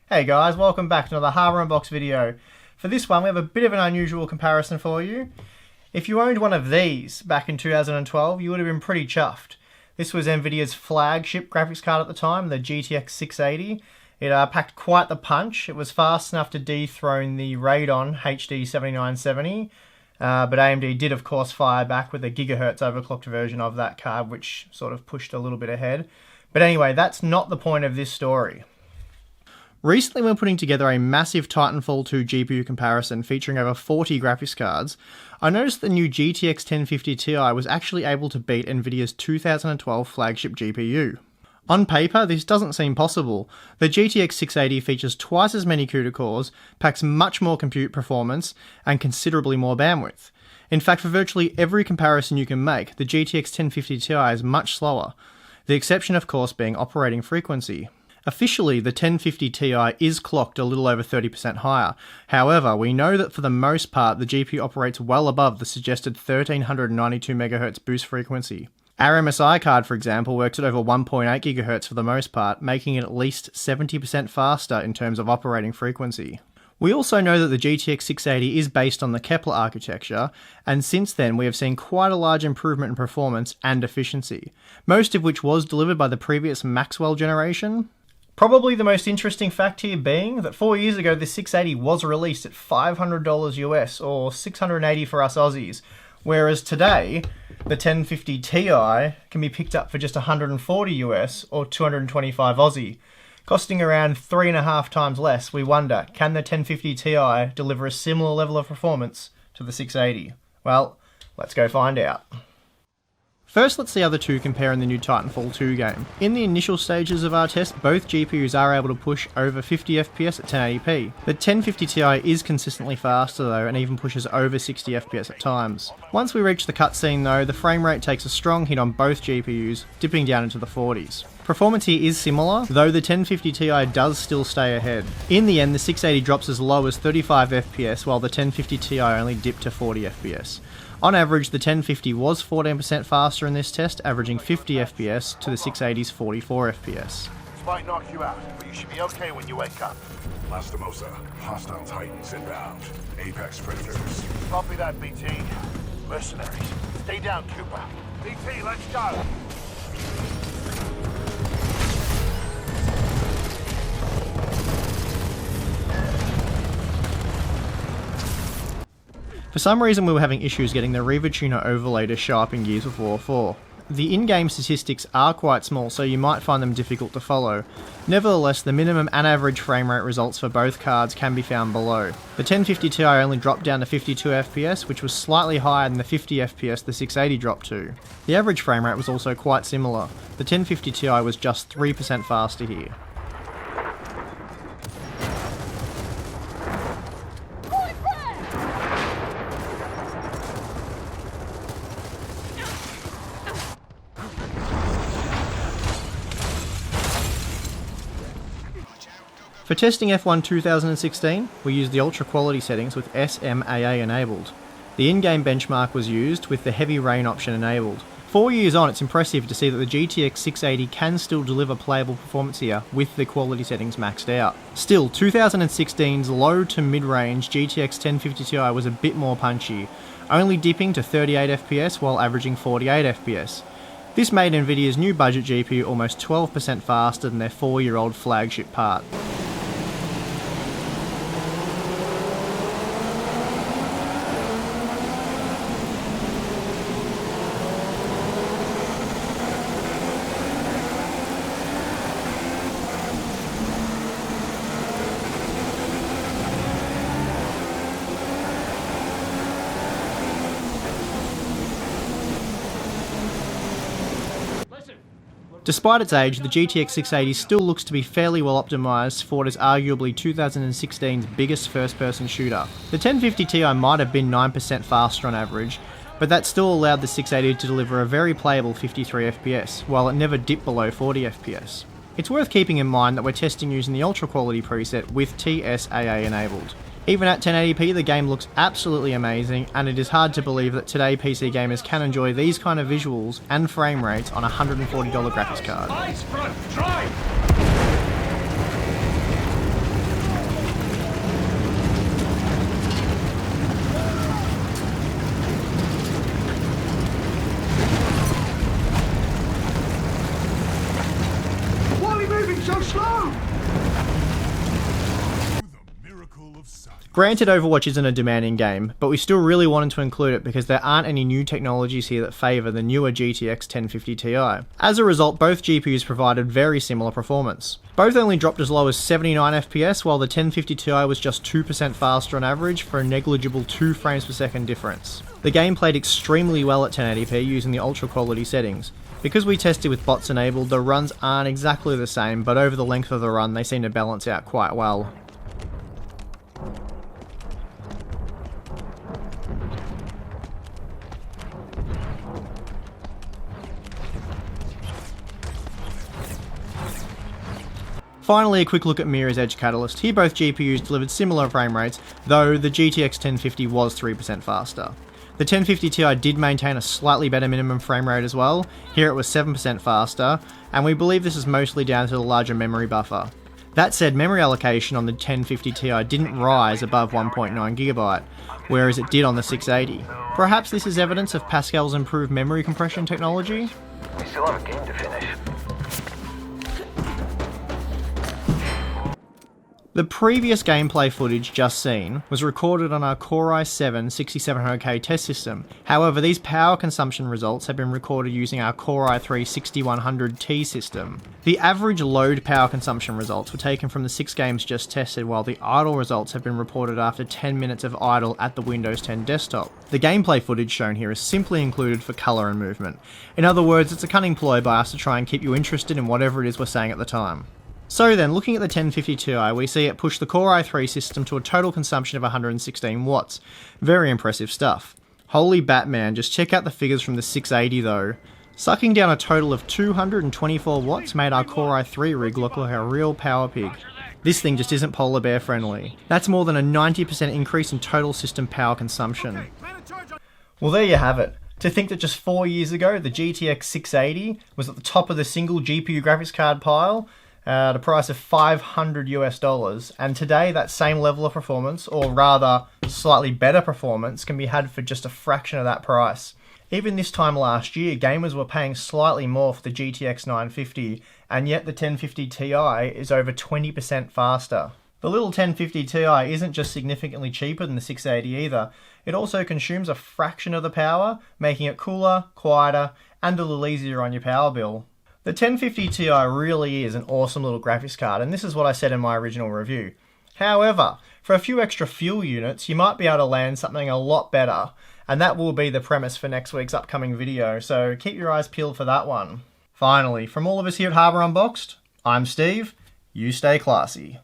Hey guys, welcome back to another hardware unbox video. For this one we have a bit of an unusual comparison for you. If you owned one of these back in 2012, you would have been pretty chuffed. This was Nvidia's flagship graphics card at the time, the GTX 680. It packed quite the punch. It was fast enough to dethrone the Radeon HD 7970, but AMD did of course fire back with a gigahertz overclocked version of that card, which sort of pushed a little bit ahead. But anyway, that's not the point of this story. Recently, when putting together a massive Titanfall 2 GPU comparison featuring over 40 graphics cards, I noticed the new GTX 1050 Ti was actually able to beat Nvidia's 2012 flagship GPU. On paper, this doesn't seem possible. The GTX 680 features twice as many CUDA cores, packs much more compute performance, and considerably more bandwidth. In fact, for virtually every comparison you can make, the GTX 1050 Ti is much slower, the exception of course being operating frequency. Officially, the 1050 Ti is clocked a little over 30% higher. However, we know that for the most part, the GPU operates well above the suggested 1392 MHz boost frequency. Our MSI card, for example, works at over 1.8 GHz for the most part, making it at least 70% faster in terms of operating frequency. We also know that the GTX 680 is based on the Kepler architecture, and since then we have seen quite a large improvement in performance and efficiency, most of which was delivered by the previous Maxwell generation. Probably the most interesting fact here being that 4 years ago the 680 was released at $500 US or $680 for us Aussies, whereas today the 1050 Ti can be picked up for just $140 US or 225 Aussie. Costing around 3.5 times less. We wonder, can the 1050 Ti deliver a similar level of performance to the 680? Well, let's go find out. First, let's see how the two compare in the new Titanfall 2 game. In the initial stages of our test, both GPUs are able to push over 50 FPS at 1080p. The 1050 Ti is consistently faster though, and even pushes over 60 FPS at times. Once we reach the cutscene though, the frame rate takes a strong hit on both GPUs, dipping down into the 40s. Performance here is similar, though the 1050 Ti does still stay ahead. In the end, the 680 drops as low as 35 FPS, while the 1050 Ti only dipped to 40 FPS. On average, the 1050 was 14% faster in this test, averaging 50 FPS to the 680's 44 FPS. This might knock you out, but you should be okay when you wake up. Lastimosa, hostile Titans inbound. Apex predators. Copy that, BT. Mercenaries. Stay down, Cooper. BT, let's go! For some reason we were having issues getting the Reaver Tuner overlay to show up in Gears of War 4. The in-game statistics are quite small, so you might find them difficult to follow. Nevertheless, the minimum and average frame rate results for both cards can be found below. The 1050 Ti only dropped down to 52 FPS, which was slightly higher than the 50 FPS the 680 dropped to. The average frame rate was also quite similar. The 1050 Ti was just 3% faster here. For testing F1 2016, we used the ultra quality settings with SMAA enabled. The in-game benchmark was used with the heavy rain option enabled. 4 years on, it's impressive to see that the GTX 680 can still deliver playable performance here with the quality settings maxed out. Still, 2016's low to mid-range GTX 1050 Ti was a bit more punchy, only dipping to 38 FPS while averaging 48 FPS. This made Nvidia's new budget GPU almost 12% faster than their 4-year-old flagship part. Despite its age, the GTX 680 still looks to be fairly well optimised for what is arguably 2016's biggest first-person shooter. The 1050 Ti might have been 9% faster on average, but that still allowed the 680 to deliver a very playable 53 FPS, while it never dipped below 40 FPS. It's worth keeping in mind that we're testing using the ultra quality preset with TSAA enabled. Even at 1080p, the game looks absolutely amazing, and it is hard to believe that today PC gamers can enjoy these kind of visuals and frame rates on a $140 graphics card. so slow? Granted, Overwatch isn't a demanding game, but we still really wanted to include it because there aren't any new technologies here that favour the newer GTX 1050 Ti. As a result, both GPUs provided very similar performance. Both only dropped as low as 79 FPS, while the 1050 Ti was just 2% faster on average for a negligible 2 frames per second difference. The game played extremely well at 1080p using the ultra quality settings. Because we tested with bots enabled, the runs aren't exactly the same, but over the length of the run they seem to balance out quite well. Finally, a quick look at Mirror's Edge Catalyst. Here both GPUs delivered similar frame rates, though the GTX 1050 was 3% faster. The 1050 Ti did maintain a slightly better minimum frame rate as well. Here it was 7% faster, and we believe this is mostly down to the larger memory buffer. That said, memory allocation on the 1050 Ti didn't rise above 1.9GB, whereas it did on the 680. Perhaps this is evidence of Pascal's improved memory compression technology? We still have a game to finish. The previous gameplay footage just seen was recorded on our Core i7 6700K test system. However, these power consumption results have been recorded using our Core i3 6100T system. The average load power consumption results were taken from the 6 games just tested, while the idle results have been reported after 10 minutes of idle at the Windows 10 desktop. The gameplay footage shown here is simply included for colour and movement. In other words, it's a cunning ploy by us to try and keep you interested in whatever it is we're saying at the time. So then, looking at the 1050 Ti, we see it push the Core i3 system to a total consumption of 116 watts. Very impressive stuff. Holy Batman, just check out the figures from the 680 though. Sucking down a total of 224 watts made our Core i3 rig look like a real power pig. This thing just isn't polar bear friendly. That's more than a 90% increase in total system power consumption. Well, there you have it. To think that just 4 years ago, the GTX 680 was at the top of the single GPU graphics card pile, at a price of $500 US, and today that same level of performance, or rather slightly better performance, can be had for just a fraction of that price. Even this time last year, gamers were paying slightly more for the GTX 950, and yet the 1050 Ti is over 20% faster. The little 1050 Ti isn't just significantly cheaper than the 680 either, it also consumes a fraction of the power, making it cooler, quieter, and a little easier on your power bill. The 1050 Ti really is an awesome little graphics card, and this is what I said in my original review. However, for a few extra fuel units, you might be able to land something a lot better, and that will be the premise for next week's upcoming video, so keep your eyes peeled for that one. Finally, from all of us here at Harbour Unboxed, I'm Steve, you stay classy.